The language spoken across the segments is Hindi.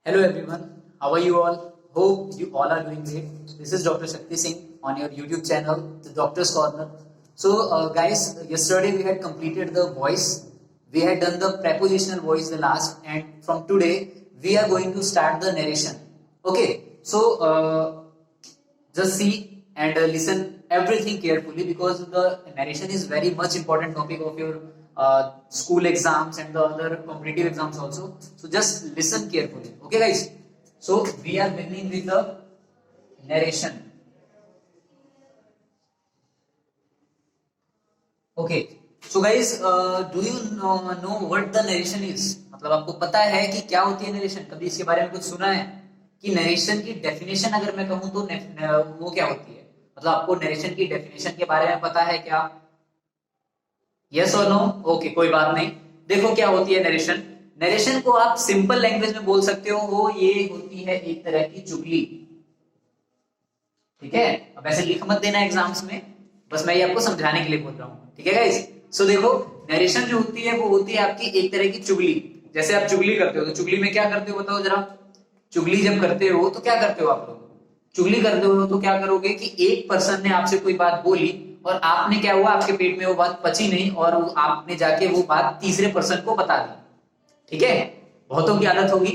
Hello everyone, how are you all? Hope you all are doing great. This is Dr. Shakti Singh on your YouTube channel, The Doctor's Corner. So guys, yesterday we had completed the voice. We had done the prepositional voice the last, and from today we are going to start the narration. Okay, so just see and listen everything carefully because the narration is very much important topic of your school exams and the other competitive exams also. So just listen carefully. Okay guys. So we are beginning with the narration. Okay. So guys, do you know what the narration is? मतलब आपको पता है कि क्या होती है नरेशन? कभी इसके बारे में कुछ सुना है कि नरेशन की डेफिनेशन अगर मैं कहूं तो वो क्या होती है? मतलब आपको नरेशन की डेफिनेशन के बारे में पता है क्या? यस और नो? ओके, कोई बात नहीं. देखो क्या होती है नरेशन. नरेशन को आप सिंपल लैंग्वेज में बोल सकते हो, वो ये होती है एक तरह की चुगली. ठीक है. अब ऐसे लिख मत देना एग्जाम्स में, बस मैं ये आपको समझाने के लिए बोल रहा हूँ. ठीक है गाइस. सो देखो, नरेशन जो होती है वो होती है आपकी एक तरह की चुगली. जैसे आप चुगली करते हो तो चुगली में क्या करते हो बताओ जरा. चुगली जब करते हो तो क्या करते हो आप लोग? चुगली करते हो तो क्या करोगे कि एक पर्सन ने आपसे कोई बात बोली और आपने क्या हुआ, आपके पेट में वो बात पची नहीं और आपने जाके वो बात तीसरे पर्सन को बता दी. ठीक है. बहुतों की आदत होगी,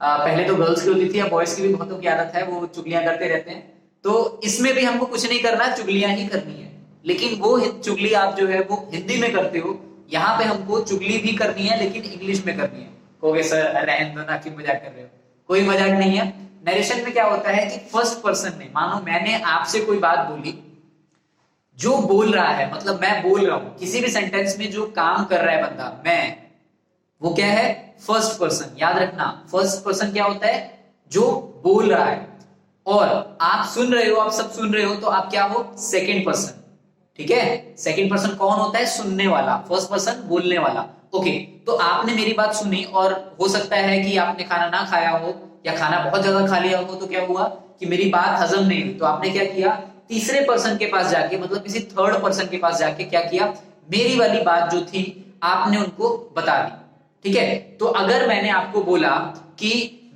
पहले तो गर्ल्स की होती थी, अब बॉयज की भी बहुतों की आदत है, वो चुगलियां करते रहते हैं. तो इसमें भी हमको कुछ नहीं करना, चुगलियां ही करनी है. लेकिन वो चुगली आप जो है वो हिंदी में करते हो. यहाँ पे हमको चुगली भी करनी है लेकिन इंग्लिश में करनी है. कहोगे सर रहने दो ना, कि मजाक कर रहे हो. कोई मजाक नहीं है. नरेशन में क्या होता है कि फर्स्ट पर्सन ने, मानो मैंने आपसे कोई बात बोली, जो बोल रहा है मतलब मैं बोल रहा हूं, किसी भी सेंटेंस में जो काम कर रहा है बंदा, मैं, वो क्या है? First person. याद रखना, फर्स्ट पर्सन क्या होता है? जो बोल रहा है. और आप सुन रहे हो, आप सब सुन रहे हो, तो आप क्या हो? Second person. ठीक है. सेकंड पर्सन कौन होता है? सुनने वाला. फर्स्ट पर्सन बोलने वाला. ओके. तो आपने मेरी बात सुनी और हो सकता है कि आपने खाना ना खाया हो या खाना बहुत ज्यादा खा लिया हो, तो क्या हुआ कि मेरी बात हजम नहीं हुई. तो आपने क्या किया? तीसरे पर्सन के पास जाके, मतलब किसी थर्ड पर्सन के पास जाके क्या किया? मेरी वाली बात जो थी आपने उनको बता दी. ठीक है. तो अगर मैंने आपको बोला कि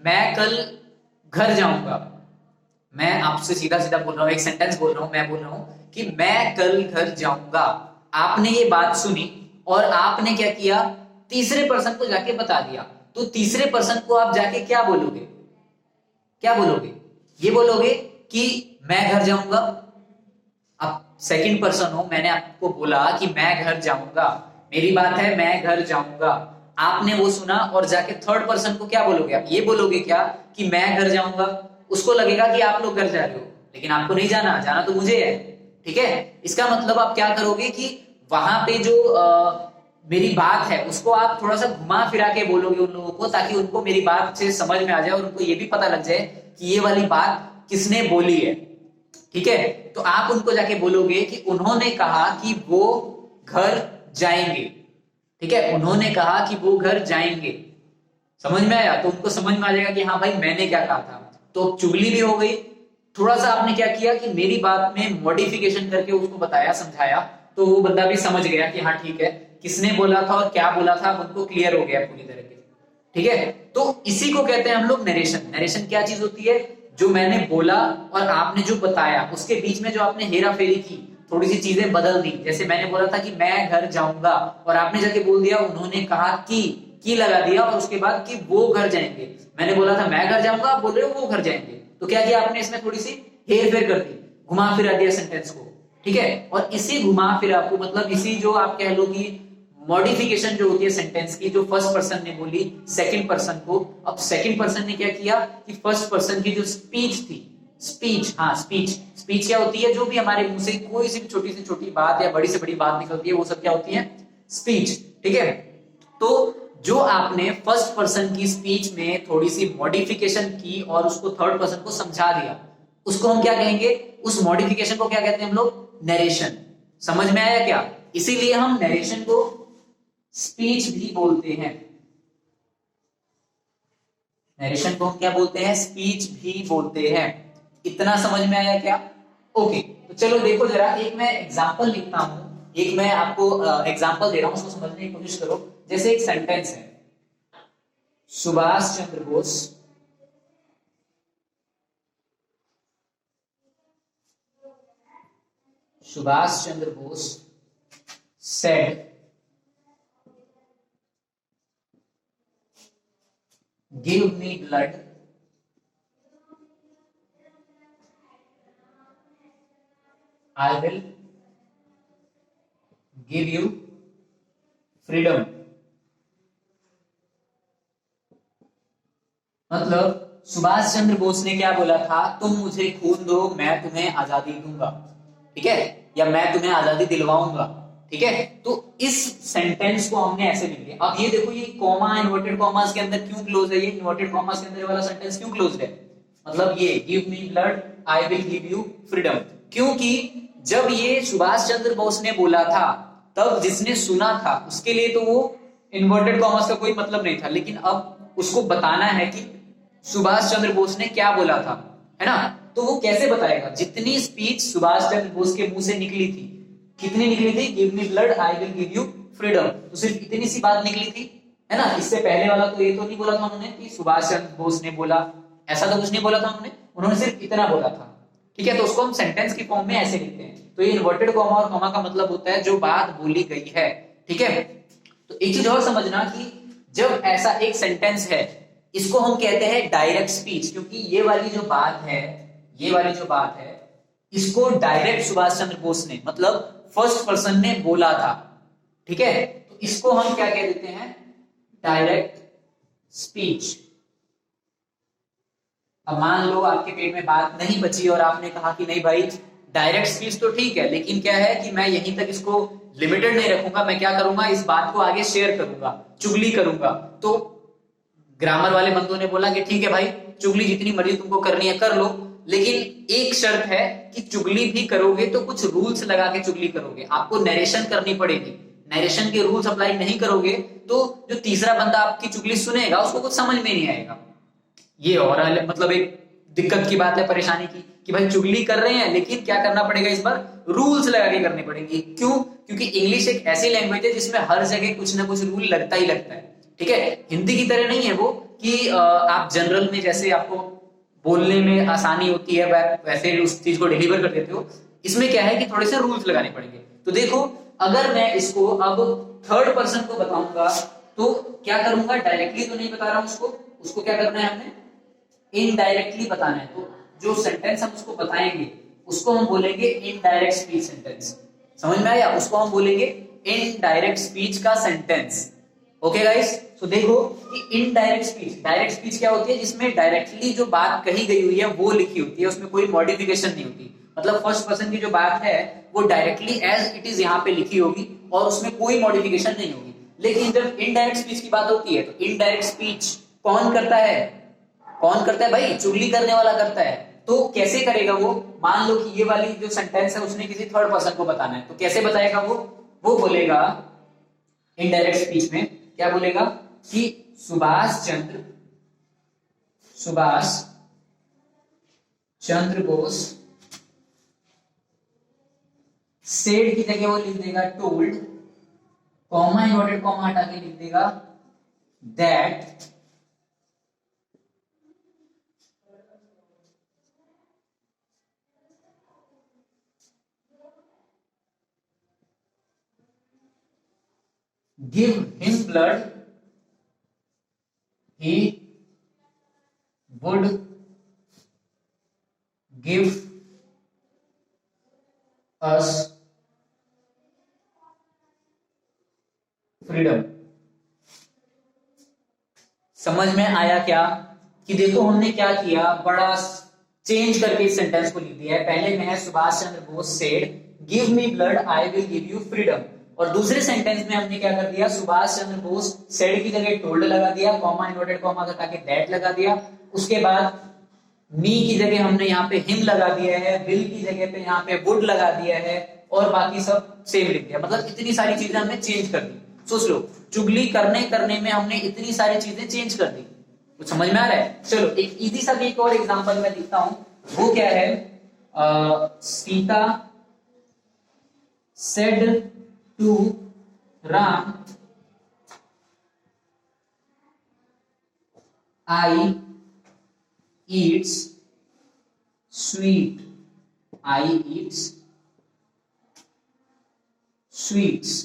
मैं कल घर जाऊंगा, मैं आपसे सीधा सीधा बोल रहा हूं, एक सेंटेंस बोल रहा हूं, मैं बोल रहा हूं कि मैं कल घर जाऊंगा. आपने ये बात सुनी और आपने क्या किया? तीसरे पर्सन को जाके बता दिया. तो तीसरे पर्सन को आप जाके क्या बोलोगे? क्या बोलोगे? ये बोलोगे कि मैं घर जाऊंगा. आप सेकंड पर्सन हो, मैंने आपको बोला कि मैं घर जाऊंगा, मेरी बात है मैं घर जाऊंगा. आपने वो सुना और जाके थर्ड पर्सन को क्या बोलोगे? आप ये बोलोगे क्या कि मैं घर जाऊंगा. उसको लगेगा कि आप लोग घर जा रहे हो, लेकिन आपको नहीं जाना, जाना तो मुझे है. ठीक है. इसका मतलब आप क्या करोगे कि वहां पे जो मेरी बात है उसको आप थोड़ा सा घुमा फिरा के बोलोगे उन लोगों को, ताकि उनको मेरी बात से समझ में आ जाए और उनको ये भी पता लग जाए कि ये वाली बात किसने बोली है. ठीक है. तो आप उनको जाके बोलोगे कि उन्होंने कहा कि वो घर जाएंगे. ठीक है. उन्होंने कहा कि वो घर जाएंगे. समझ में आया? तो उनको समझ में आ जाएगा कि हाँ भाई मैंने क्या कहा था. तो चुगली भी हो गई. थोड़ा सा आपने क्या किया कि मेरी बात में मॉडिफिकेशन करके उसको बताया, समझाया, तो वो बंदा भी समझ गया कि हाँ ठीक है, किसने बोला था और क्या बोला था, उनको क्लियर हो गया पूरी तरह से. ठीक है. तो इसी को कहते हैं हम लोग नरेशन. नरेशन क्या चीज होती है? जो मैंने बोला और आपने जो बताया, उसके बीच में जो आपने हेरा फेरी की, थोड़ी सी चीजें बदल दी. जैसे मैंने बोला था कि मैं घर जाऊंगा और आपने जाके बोल दिया उन्होंने कहा कि लगा दिया और उसके बाद कि वो घर जाएंगे. मैंने बोला था मैं घर जाऊंगा, आप बोल रहे हो वो घर जाएंगे. तो क्या किया आपने? इसमें थोड़ी सी हेर फेर कर दी, घुमा फिरा दिया सेंटेंस को. ठीक है. और इसी घुमा फिरा को, मतलब इसी जो आप कह लो कि मॉडिफिकेशन जो होती है सेंटेंस की, जो फर्स्ट पर्सन ने बोली सेकंड पर्सन को, अब सेकंड पर्सन ने क्या किया कि फर्स्ट पर्सन की जो स्पीच थी, स्पीच, हाँ स्पीच, स्पीच क्या होती है? जो भी हमारे मुंह से कोई सी छोटी से छोटी बात या बड़ी से बड़ी बात निकलती है, वो सब क्या होती है? स्पीच. ठीक है. तो जो आपने फर्स्ट पर्सन की स्पीच में थोड़ी सी मॉडिफिकेशन की और उसको थर्ड पर्सन को समझा दिया, उसको हम क्या कहेंगे? उस मॉडिफिकेशन को क्या कहते हैं हम लोग? नरेशन. समझ में आया क्या? इसीलिए हम नरेशन को स्पीच भी बोलते हैं. नरेशन को हम क्या बोलते हैं? स्पीच भी बोलते हैं. इतना समझ में आया क्या? ओके. तो चलो देखो जरा, एक मैं एग्जांपल लिखता हूं, एक मैं आपको एग्जांपल दे रहा हूं, उसको समझने की कोशिश करो. जैसे एक सेंटेंस है, Subhash Chandra Bose Subhash Chandra Bose said give me blood I will give you freedom। मतलब सुभाष चंद्र बोस ने क्या बोला था, तुम मुझे खून दो मैं तुम्हें आजादी दूंगा, ठीक है, या मैं तुम्हें आजादी दिलवाऊंगा, ठीक है। तो इस सेंटेंस को हमने ऐसे लिख दिया। अब ये देखो, ये कॉमा इन्वर्टेड कॉमास के अंदर क्यों क्लोज है, ये इन्वर्टेड कॉमास के अंदर वाला सेंटेंस क्यों क्लोज है, मतलब ये give me blood I will give you freedom, क्योंकि जब ये सुभाष चंद्र बोस ने बोला था तब जिसने सुना था उसके लिए तो वो इन्वर्टेड कॉमास का कोई मतलब नहीं था, लेकिन अब उसको बताना है कि सुभाष चंद्र बोस ने क्या बोला था, है ना। तो वो कैसे बताएगा, जितनी स्पीच सुभाष चंद्र बोस के मुंह से निकली थी, कितनी निकली थी, give me blood I will give you freedom, तो सिर्फ इतनी सी बात निकली थी, है ना। इससे पहले वाला तो ये तो नहीं बोला था उन्होंने कि सुभाष चंद्र बोस ने बोला, ऐसा तो कुछ नहीं बोला था उन्होंने सिर्फ इतना बोला था, ठीक है। तो उसको हम सेंटेंस की फॉर्म में ऐसे लिखते हैं। तो ये इन्वर्टेड कॉमा और कॉमा का मतलब होता है जो बात बोली गई है, ठीक है। तो एक चीज और समझना कि जब ऐसा एक सेंटेंस है इसको हम कहते हैं डायरेक्ट स्पीच, क्योंकि ये वाली जो बात है, ये वाली जो बात है इसको डायरेक्ट सुभाष चंद्र बोस ने, मतलब फर्स्ट पर्सन ने बोला था, ठीक है। तो इसको हम क्या कह देते हैं, डायरेक्ट स्पीच। अब मान लो आपके पेट में बात नहीं बची और आपने कहा कि नहीं भाई डायरेक्ट स्पीच तो ठीक है, लेकिन क्या है कि मैं यहीं तक इसको लिमिटेड नहीं रखूंगा, मैं क्या करूंगा, इस बात को आगे शेयर करूंगा, चुगली करूंगा। तो ग्रामर वाले बंदों ने बोला कि ठीक है भाई चुगली जितनी मर्जी तुमको करनी है कर लो, लेकिन एक शर्त है कि चुगली भी करोगे तो कुछ रूल्स लगा के चुगली करोगे, आपको नरेशन करनी पड़ेगी, नरेशन के रूल्स अप्लाई नहीं करोगे तो जो तीसरा बंदा आपकी चुगली सुनेगा उसको कुछ समझ में नहीं आएगा। ये और मतलब एक दिक्कत की बात है, परेशानी की, कि भाई चुगली कर रहे हैं लेकिन क्या करना पड़ेगा, इस बार रूल्स लगा के करने पड़ेंगे। क्यों, क्योंकि इंग्लिश एक ऐसी लैंग्वेज है जिसमें हर जगह कुछ ना कुछ रूल लगता ही लगता है, ठीक है। हिंदी की तरह नहीं है वो कि आप जनरल में जैसे आपको बोलने में आसानी होती है वैसे उस चीज को डिलीवर कर देते हो, इसमें क्या है कि थोड़े से रूल्स लगाने पड़ेंगे। तो देखो अगर मैं इसको अब थर्ड पर्सन को बताऊंगा तो क्या करूंगा, डायरेक्टली तो नहीं बता रहा हूं उसको क्या करना है, हमने इनडायरेक्टली बताना है। तो जो सेंटेंस हम उसको बताएंगे उसको हम बोलेंगे इनडायरेक्ट स्पीच सेंटेंस, समझ में आया, उसको हम बोलेंगे इनडायरेक्ट स्पीच का सेंटेंस। ओके गाइस, तो देखो कि इनडायरेक्ट स्पीच, डायरेक्ट स्पीच क्या होती है, जिसमें डायरेक्टली जो बात कही गई हुई है वो लिखी होती है, उसमें कोई मॉडिफिकेशन नहीं होती, मतलब फर्स्ट पर्सन की जो बात है वो डायरेक्टली एज इट इज यहाँ पे लिखी होगी और उसमें कोई मॉडिफिकेशन नहीं होगी। लेकिन जब इनडायरेक्ट स्पीच की बात होती है तो इनडायरेक्ट स्पीच कौन करता है, कौन करता है भाई, चुगली करने वाला करता है। तो कैसे करेगा वो, मान लो कि ये वाली जो सेंटेंस है उसने किसी थर्ड पर्सन को बताना है, तो कैसे बताएगा वो बोलेगा इनडायरेक्ट स्पीच में, क्या बोलेगा कि सुभाष चंद्र बोस सेड की जगह वो लिख देगा टोल्ड, कॉमा इन्वर्टेड कॉमा हटा के लिख देगा that give him blood he would give us freedom। समझ में आया क्या, कि देखो हमने क्या किया, बड़ा चेंज करके इस सेंटेंस को लिख दिया है। पहले में है Subhash Chandra Bose said give me blood I will give you freedom, और दूसरे सेंटेंस में हमने क्या कर दिया, सुभाष चंद्र बोस सेड की जगह टोल्ड लगा दिया, कॉमा इन्वर्टेड कॉमा हटा के दैट लगा दिया, उसके बाद मी की जगह हमने यहाँ पे हिम लगा दिया है, विल की जगह पे यहाँ पे वुड लगा दिया है, और बाकी सब सेम लिख दिया। मतलब इतनी सारी चीजें हमने चेंज कर दी। सोच लो चुगली करने में हमने इतनी सारी चीजें चेंज कर दी। कुछ समझ में आ रहा है? चलो एक इजी सा भी एक और एग्जांपल मैं दिखता हूं, वो क्या है, Sita said to Ram I eats sweet, I eats sweets.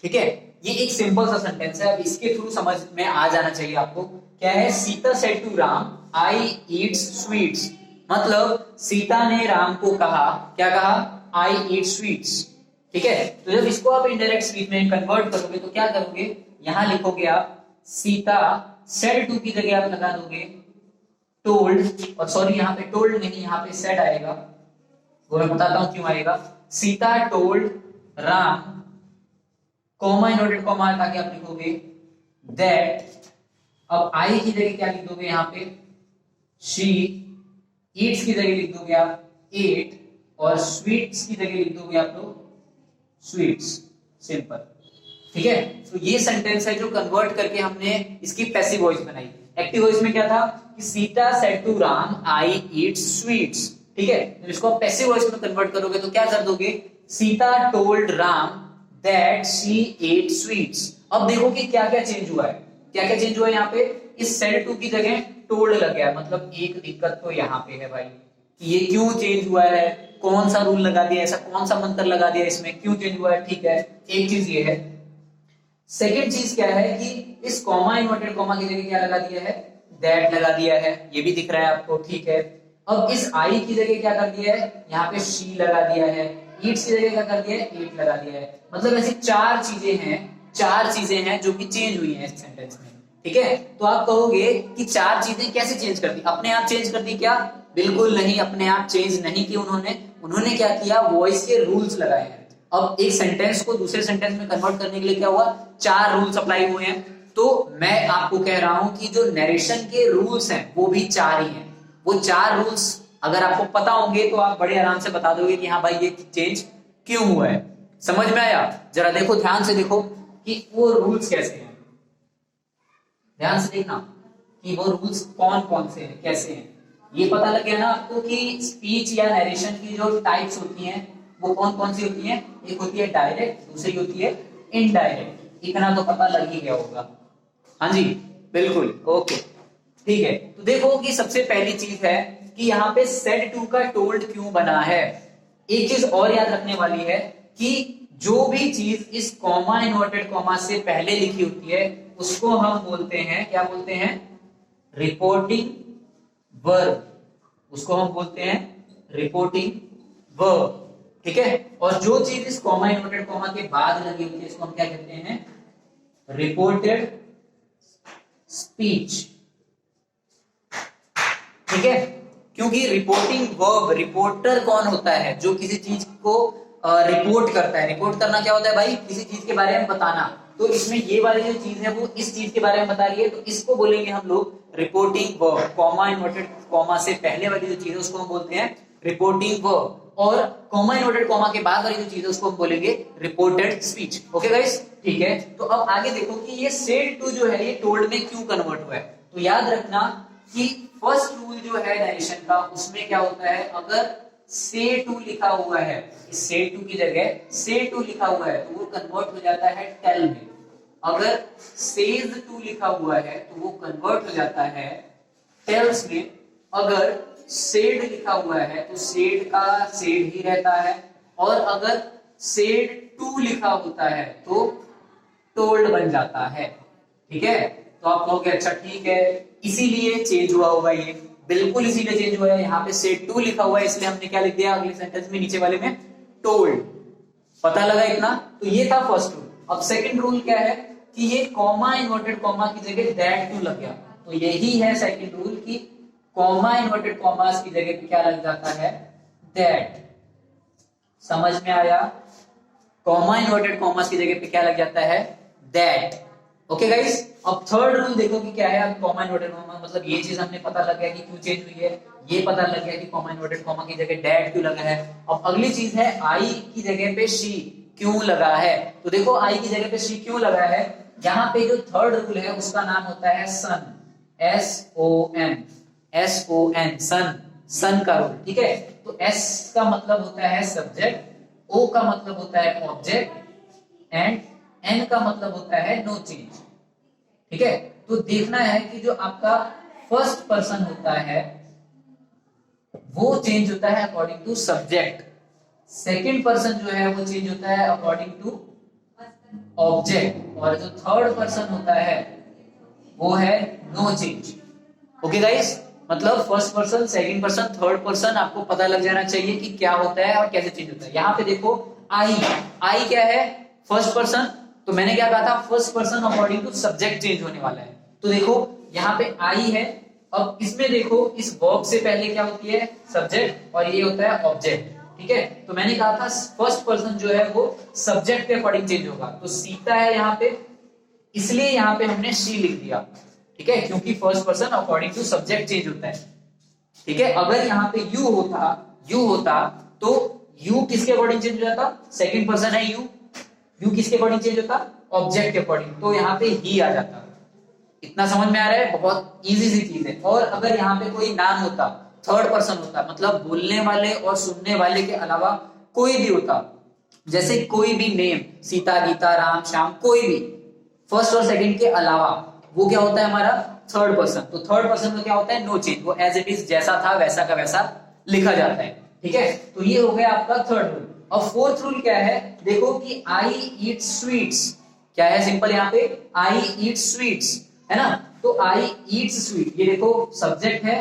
ठीक है, ये एक सिंपल सा सेंटेंस है, अब इसके थ्रू समझ में आ जाना चाहिए आपको। क्या है? Sita said to Ram I eat sweets, मतलब सीता ने राम को कहा, क्या कहा? I eat sweets. ठीक है, तो जब इसको आप इनडायरेक्ट स्पीच में कन्वर्ट करोगे तो क्या करोगे? यहां लिखोगे आप सीता सेड टू की जगह आप लगा दोगे टोल्ड, और सॉरी यहाँ पे टोल्ड नहीं, यहाँ पे सेड आएगा, वो मैं बताता हूं क्यों आएगा। Sita told Ram, comma inverted comma हटा के आप लिखोगे दैट, अब आई की जगह क्या लिख दोगे यहाँ पे? शी, ईट्स की जगह लिख दोगे आप एट, और स्वीट्स की जगह लिख दोगे आप लोग स्वीट्स। सिंपल। ठीक है, तो ये सेंटेंस है जो कन्वर्ट करके हमने इसकी पैसिव वॉइस बनाई। एक्टिव वॉइस में क्या था कि Sita said to Ram I eat sweets. ठीक है, तो इसको आप पैसिव वॉइस में कन्वर्ट करोगे तो क्या कर दोगे? Sita told Ram that she ate sweets. अब देखो कि क्या क्या चेंज हुआ है, क्या क्या चेंज हुआ है यहाँ पे। इस सेड टू की जगह टोल्ड लग गया, मतलब एक दिक्कत तो यहाँ पे है भाई, ये क्यों चेंज हुआ है, कौन सा रूल लगा दिया, ऐसा कौन सा मंत्र लगा दिया इसमें, क्यों चेंज हुआ है? ठीक है, एक चीज ये है। सेकेंड चीज क्या है कि इस कॉमा इनवर्टेड कॉमा की जगह क्या लगा दिया है? दैट लगा दिया है, ये भी दिख रहा है आपको। ठीक है, अब इस आई की जगह क्या कर दिया है? यहाँ पे शी लगा दिया है, ईट्स की जगह क्या कर दिया है? ईट लगा दिया है। मतलब ऐसी चार चीजें हैं जो कि चेंज हुई हैं इस सेंटेंस में। ठीक है, तो आप कहोगे कि चार चीजें कैसे चेंज कर दी? अपने आप चेंज कर दी क्या? बिल्कुल नहीं, अपने आप चेंज नहीं की उन्होंने क्या किया? वॉइस के रूल्स लगाए हैं। अब एक सेंटेंस को दूसरे सेंटेंस में कन्वर्ट करने के लिए क्या हुआ? चार रूल्स अप्लाई हुए हैं। तो मैं आपको कह रहा हूं कि जो नरेशन के रूल्स हैं वो भी चार ही हैं। वो चार रूल्स अगर आपको पता होंगे तो आप बड़े आराम से बता दोगे कि हाँ भाई ये चेंज क्यों हुआ है। समझ में आया? जरा देखो, ध्यान से देखो कि वो रूल्स कैसे हैं। ध्यान से देखना कि वो रूल्स कौन कौन से हैं, कैसे हैं। ये पता लग गया ना आपको कि स्पीच या नरेशन की जो टाइप्स होती हैं वो कौन कौन सी होती हैं। एक होती है डायरेक्ट, दूसरी होती है इनडायरेक्ट। इतना तो पता लग ही गया होगा। हाँ जी, बिल्कुल, ओके, ठीक है। तो देखो कि सबसे पहली चीज है कि यहाँ पे सेड टू का टोल्ड क्यों बना है। एक चीज और याद रखने वाली है कि जो भी चीज इस कॉमा इनवर्टेड कॉमा से पहले लिखी होती है उसको हम बोलते हैं, क्या बोलते हैं? Reporting verb. उसको हम बोलते हैं रिपोर्टिंग वर्ब। ठीक है, और जो चीज इस कॉमा इनवर्टेड कॉमा के बाद लगी होती है इसको हम क्या कहते हैं? Reported speech. ठीक है, क्योंकि रिपोर्टिंग वर्ब, रिपोर्टर कौन होता है? जो किसी चीज को रिपोर्ट करता है। रिपोर्ट करना क्या होता है भाई? किसी चीज के बारे में बताना। तो इसमें ये वाली जो चीज है वो इस चीज के बारे में बता रही है, तो इसको बोलेंगे हम लोग reporting verb. Comma inverted comma से पहले वाली जो चीज है उसको हम बोलते हैं रिपोर्टिंग वर्ब, और कॉमा इनवर्टेड कॉमा के बाद वाली जो चीज है उसको हम बोलेंगे रिपोर्टेड स्पीच। ओके गाइस, ठीक है। तो अब आगे देखो कि ये सेड टू जो है ये टोल्ड में क्यों कन्वर्ट हुआ है। तो याद रखना कि फर्स्ट रूल जो है नरेशन का उसमें क्या होता है, अगर से टू लिखा हुआ है, इस से टू की जगह से टू लिखा हुआ है तो वो कन्वर्ट हो जाता है टेल में। अगर सेज टू लिखा हुआ है तो वो कन्वर्ट हो जाता है टेल्स में। अगर सेड लिखा हुआ है तो सेड का सेड ही रहता है, और अगर सेड टू लिखा होता है तो टोल्ड बन जाता है। ठीक है, तो आप कहोगे अच्छा ठीक है, इसीलिए चेंज हुआ होगा ये। बिल्कुल इसीलिए चेंज हुआ है। यहाँ पे सेड टू लिखा हुआ है इसलिए हमने क्या लिख दिया अगले सेंटेंस में, नीचे वाले में टोल्ड। पता लगा इतना? तो ये था फर्स्ट रूल। अब सेकंड रूल क्या है कि ये कॉमा इनवर्टेड कॉमा की जगह दैट टू लग गया। तो यही है सेकंड रूल कि कॉमा इनवर्टेड कॉमास की जगह पे क्या लग जाता है? दैट। समझ में आया? कॉमा इनवर्टेड कॉमास की जगह पे क्या लग जाता है? दैट। ओके गाइस, अब थर्ड रूल देखो कि क्या है। अब कॉमा इनवर्टेड कॉमा मतलब ये चीज हमने पता लग गया कि क्यों चेंज हुई है, ये पता लग गया कि कॉमा इनवर्टेड कॉमा की जगह दैट क्यों लगा है। अब अगली चीज है आई की जगह पे शी क्यों लगा है। तो देखो आई की जगह पे शी क्यों लगा है, यहाँ पे जो थर्ड रूल है उसका नाम होता है सन, SON, SON, सन, सन का रूल। ठीक है, तो S का मतलब होता है सब्जेक्ट, O का मतलब होता है ऑब्जेक्ट, एंड N का मतलब होता है नो चेंज। ठीक है, तो देखना है कि जो आपका फर्स्ट पर्सन होता है वो चेंज होता है according to subject, second person जो है वो चेंज होता है अकॉर्डिंग टू ऑब्जेक्ट, और जो थर्ड पर्सन होता है वो है नो चेंज। ओके गाइस, मतलब first person, second person, third person आपको पता लग जाना चाहिए कि क्या होता है और कैसे चेंज होता है। यहाँ पे देखो आई, आई क्या है? First person. तो मैंने क्या कहा था? First person according to subject change होने वाला है। तो देखो यहाँ पे आई है, अब इसमें देखो इस वर्ब से पहले क्या होती है? सब्जेक्ट, और ये होता है ऑब्जेक्ट। ठीक है, तो मैंने कहा था फर्स्ट पर्सन जो है वो सब्जेक्ट के अकॉर्डिंग चेंज होगा। तो सीता है यहाँ पे, इसलिए यहाँ पे हमने शी लिख दिया। ठीक है, क्योंकि first person according to subject change होता है। ठीक है, अगर यहाँ पे यू होता तो यू किसके अकॉर्डिंग चेंज हो जाता? सेकंड पर्सन है यू, यू किसके अकॉर्डिंग चेंज होता? ऑब्जेक्ट के अकॉर्डिंग। तो यहाँ पे ही आ जाता। इतना समझ में आ रहा है? बहुत इजी सी चीज है। और अगर यहाँ पे कोई नाम होता, थर्ड पर्सन होता, मतलब बोलने वाले और सुनने वाले के अलावा कोई भी होता, जैसे कोई भी नेम, सीता, गीता, राम, श्याम, कोई भी फर्स्ट और सेकंड के अलावा, वो क्या होता है? हमारा थर्ड पर्सन। तो थर्ड पर्सन में क्या होता है? नो चेंज, वो एज इट इज जैसा था वैसा का वैसा लिखा जाता है। ठीक है, तो ये हो गया आपका थर्ड रूल। और फोर्थ रूल क्या है? देखो कि आई ईट स्वीट्स, क्या है? सिंपल, यहाँ पे आई ईट स्वीट्स है ना। तो आई ईट्स स्वीट, ये देखो सब्जेक्ट है,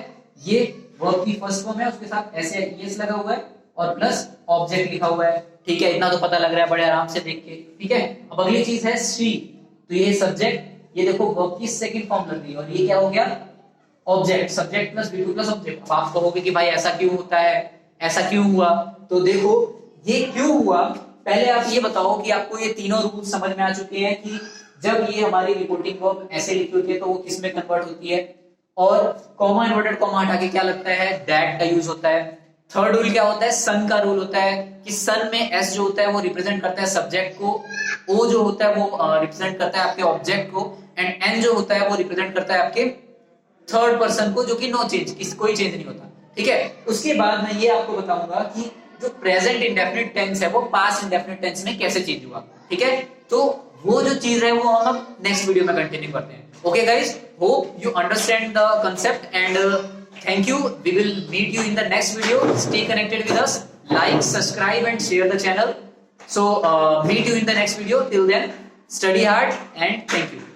ये वर्ब की फर्स्ट फॉर्म है, उसके साथ ऐसे एस लगा हुआ है और प्लस ऑब्जेक्ट लिखा हुआ है। ठीक है, इतना तो पता लग रहा है बड़े आराम से देख के। ठीक है, अब अगली चीज है शी। तो ये सब्जेक्ट, ये देखो वर्ब की सेकंड फॉर्म लग रही है, और ये क्या हो गया? Object, subject plus V2 plus object. अब आप कहोगे कि भाई ऐसा क्यों होता है, ऐसा क्यों हुआ? तो देखो ये क्यों हुआ, पहले आप ये बताओ कि आपको ये तीनों रूल समझ में आ चुके हैं कि जब ये हमारी रिपोर्टिंग वर्ब ऐसे लिखी होती है तो वो किस में कन्वर्ट होती है, और कॉमा इन्वर्टेड कॉमा हटा के क्या लगता है? दैट का यूज होता है। थर्ड रूल क्या होता है? सन का रूल होता है कि सन में एस जो होता है वो रिप्रेजेंट करता है सब्जेक्ट को, ओ जो होता है वो रिप्रेजेंट करता है आपके ऑब्जेक्ट को, एंड एन जो होता है वो रिप्रेजेंट करता है आपके थर्ड पर्सन को, जो कि नो चेंज, कोई चेंज नहीं होता। ठीक है, उसके बाद मैं ये आपको बताऊंगा कि जो प्रेजेंट इंडेफिनिट टेंस है वो पास्ट इंडेफिनिट टेंस में कैसे चेंज हुआ। ठीक है, तो वो जो चीज है वो हम नेक्स्ट वीडियो में कंटिन्यू करते हैं। Okay guys, hope you understand the concept and thank you. We will meet you in the next video. Stay connected with us. Like, subscribe and share the channel. So meet you in the next video. Till then, study hard and thank you.